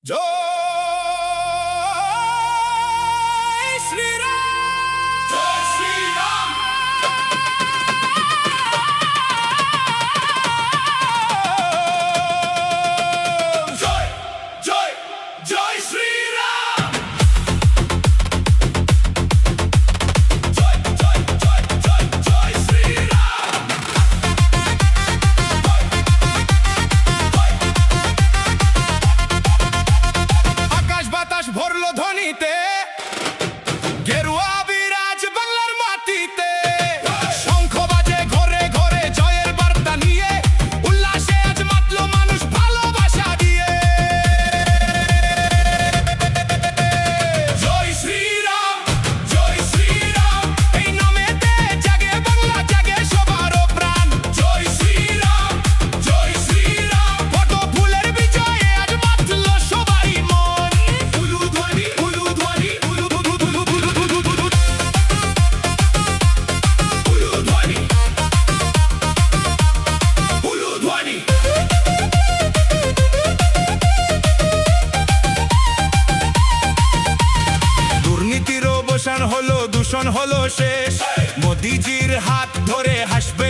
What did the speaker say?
জয় শ্রীরাম, জয় শ্রীরাম। জয় জয় জয় শ্রীরাম। জয় জয় জয় জয় জয় শ্রীরাম। আকাশ বাতাস ভরলো ধ্বনিতে, গেরুয়া বিরাজ বাংলার মাটিতে। শঙ্খ বাজে ঘরে ঘরে জয়ের বার্তা নিয়ে, উল্লাসে আজ মাতলো মানুষ ভালোবাসা দিয়ে। জয় শ্রীরাম, জয় শ্রীরাম, এই নামেতে জাগে বাংলা, জাগে সবার প্রাণ। জয় শ্রীরাম, জয় শ্রীরাম, কত ফুলের বিজয়ে আজ মাতলো সবাই মন। উলুধ্বনি, উলুধ্বনি, উলুধ্বনি, উলুধ্বনি। দুর্নীতির অবসান হলো, দূষণ হলো শেষ। মোদিজির হাত ধরে হাসবে